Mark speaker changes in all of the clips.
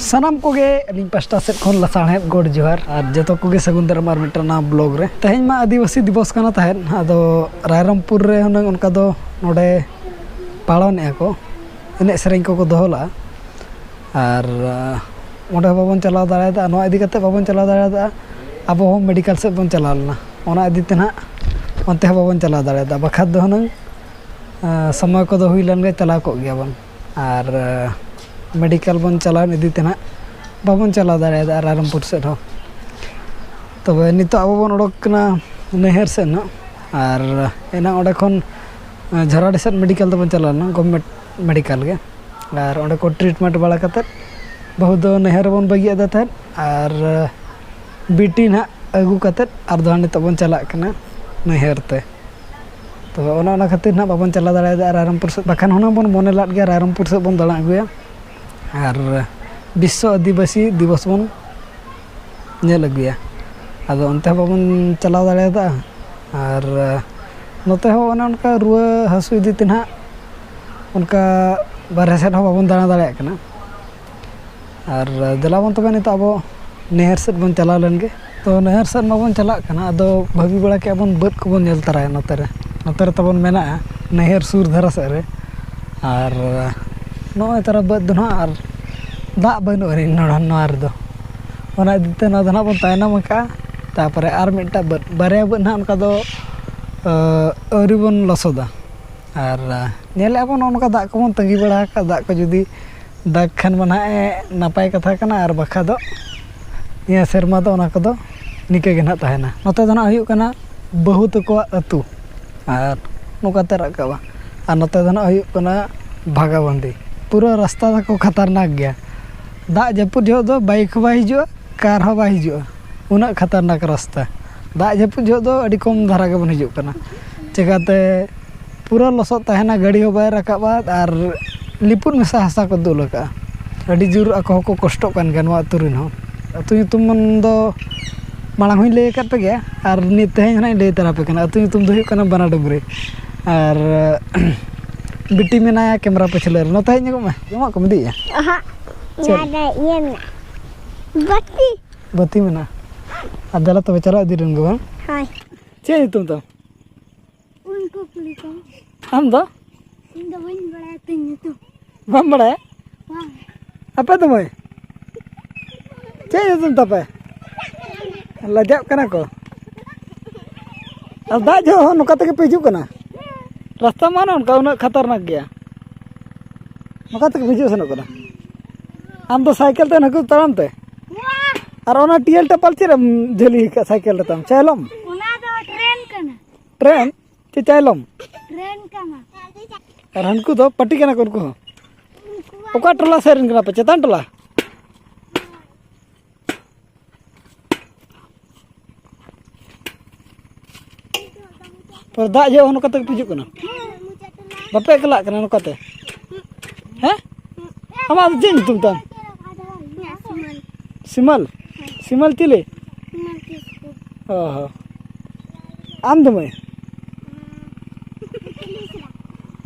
Speaker 1: सानाम Koge Ali pasta set खन लासाणहेद गोड जोहार और जतो कोगे सगुन दाराम आर मिटना ब्लॉग रे तेहें मा आदिवासी दिवस काना तहेन आदो रायरमपुर रे हुनंग उनका दो नोडे पालन को एने सेरेंग को दोहला और ओंडे बाबन चलाव दाड़ायदा नोआ इदी कते बाबन चलाव दाड़ायदा आबो हम मेडिकल से बन चलाव लना ओना इदी तेना ओनते बाबन चलाव दाड़ायदा बखा दो हुनंग समय को दो हुई लन गे चलाव को गया बन और मेडिकल बन चलाव इदी तेना बाबन चलाव दाड़ायदा रायरमपुर से हो तब नितो आबो बन ओडोकना नहर से न और एना ओडे खन झराडी सेट मेडिकल तो बन चलावना गवर्नमेंट मेडिकल के और ओंडे को ट्रीटमेंट बाड़ा कते बहुत दो नहर बन बगिया दा था और बीटी ना अगू कते और दो नितो बन चला कना नहर ते तो ओना खातिर ना बाबन चला दाड़ायदा रायरमपुर से बखान होना बन मने लाद गया रायरमपुर से बन दाड़ा अगुया और विश्व आदिवासी दिवस बन नेल अगुया आदो ओनते बाबन चलाव दाड़ायदा और नोते हो उनका रुआ हसु इदी तेना उनका बारह सेट हो बाबन दाड़ा दाड़ा कना और दिलाबन तब नित अब नहर सेट बन चला लेंगे तो नहर सेट माबन चला कना अदो भाभी बड़ा के बन बद को बन नेल तराय नोते तबन मेना नहर सुर धरा से रे और नोय तरा बद दो ना और दा बनु रे नोड़ा दो ओना दिते ना दना बन तायनम का तापरे आर मिटा बद बारे बद ना उनका दो अरी बन लसोदा और नेले बन उनका दा को बन तंगी बड़ा का दा को जुदी दाग खान बना नपाय कथा कना और बखा दो निया सेरमा दो ओना कदो निके गे ना तहना नोते दो ना हुयु कना बहु तको अतु और नोकाते रकाबा और नोते दो ना हुयु कना भागाबंदी पूरा रास्ता को खतरनाक गया दा जपुर जो दो बाइक बा हिजुआ कार हो बा हिजुआ उना खतरनाक रास्ता दा जपुर जो दो अडी कम धारा के बन हिजु कना चिकाते पूरा लसोद तहना गाड़ी हो बाय रकाबा और लिपुर मेसा हसा को दुल का अड़ी जोर ako को कष्ट कान गया नवा तुरिन हो अतु तुम दो मांग हुई ले पे गया और नित तेहें ना ले तरा पे कना अतु तुम दो कना बना डुगरे और बिटी मेना कैमरा पछले न तहे नको में जमा को मदी हां यादा ये में बत्ती बत्ती मेना अदला तो चला दिरन गो हां चे तुम तो उनको कुली को हम दो इन दो वन बड़ा तिन तो बम बड़ा है हां apa tuh boy cek tuh apa lajak kena ko ada jo nuka tege peju kena rasta mana उनका उन्हें खतरनाक गया nuka tege peju sana kena am तो साइकिल ते नकु तड़म ते और ओना टीएल टपल चिरम जली का साइकिल तम चलम ओना तो ट्रेन कना ट्रेन चे चलम ट्रेन कना और हनको तो पट्टी कना को ओका टोला सेरन कना पे चेतन टोला पर दा जे ओनो कते पिजु कना बापे कला कना नो कते हैं हमा जिन तुम तन सिमल सिमल तिले ओहो आम दमे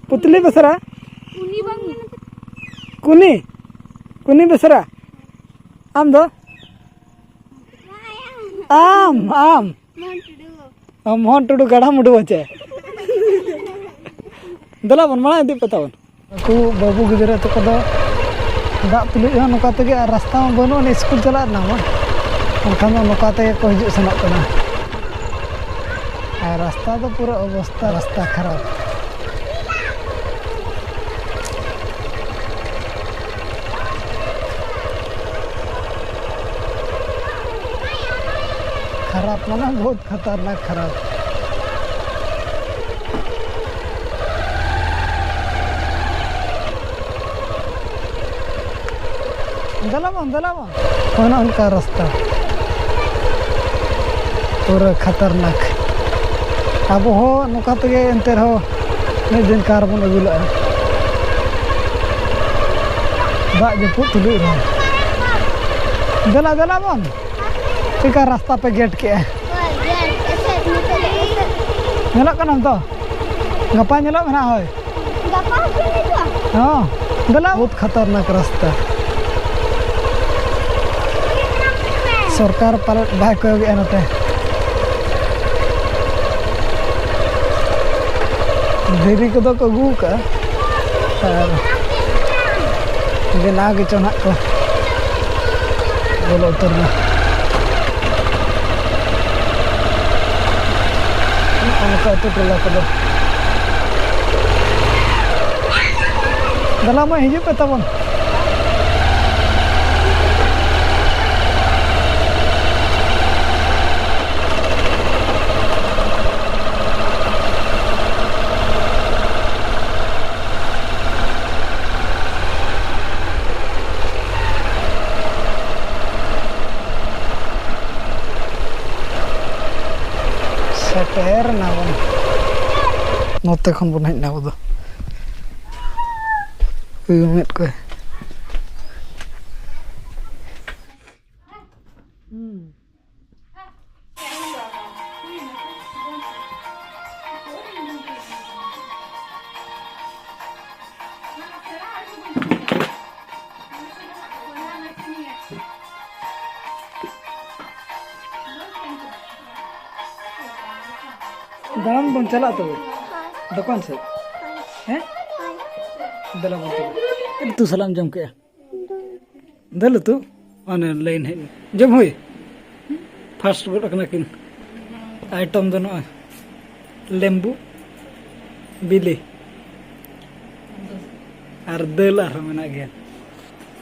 Speaker 1: पुतली बसरा कुनी बंग कुनी कुनी बसरा आम दो आम आम मोहन टुडू गड़ा मुडू बचे दला बन माना दी पतावन को बाबू गिदरा तो कदो दा तुलु नोका तगे रास्ता बनो ने स्कूल चला ना उनखान नोका तगे को हिजु सना कना रास्ता तो पूरा अवस्था रास्ता खराब खराब माना बहुत खतरनाक खराब दलावा होना उनका रास्ता पूरा खतरनाक अब हो नुका तगे एंते रहो मिद दिन कार्बन अगुला दा जपु तुलु दला बन चिका रास्ता पे गेट के नेला कनम तो गपा नेला ना होय गपा हां दला बहुत खतरनाक रास्ता सरकार पाले बाय कोयोगे नोते धीरी को को अगू का और बेना के चोना को बोलो उतरना उनका तो टोला को दला में हिजू पे तबन सेटेर ना बन नोते खन बन हेज ना बदो उमेद को दाम बन चला तो दुकान से हैं दला बन तू सलाम जम के दल तू अने लाइन है जम हुई फास्ट फूड रखना किन आइटम दोनों लेम्बू बिली और दल और मना गया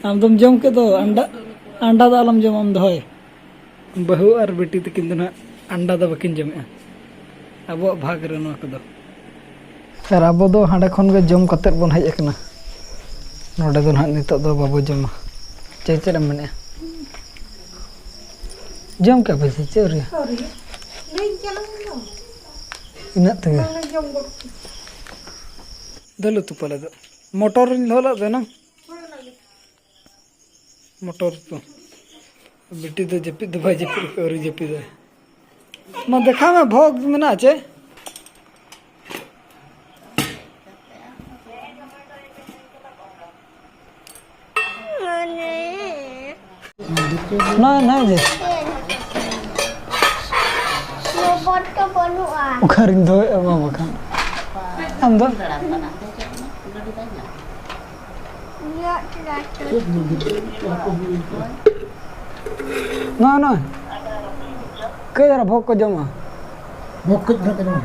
Speaker 1: आम तुम जम के तो अंडा अंडा दा आलम जम आम दहोय बहु और बेटी तकिन दोना अंडा दा बकिन जमे अब भाग रे नो को दो सर अब दो हांडे खन गे जम कते बन हेज एकना नोडे दो ना नितो दो बाबू जमा चेचेर मने जम के पैसे चोरी इना ते दलो तू पले दो मोटर लोला दे ना मोटर तो बेटी तो जपी दो भाई जपी और जपी दे मैं देखा मैं भोग में ना चे ना ना जे रोबोट का बनुआ उखरिन दो मामा खान हम दो ना ना के जरा भोग को जमा भोग को जमा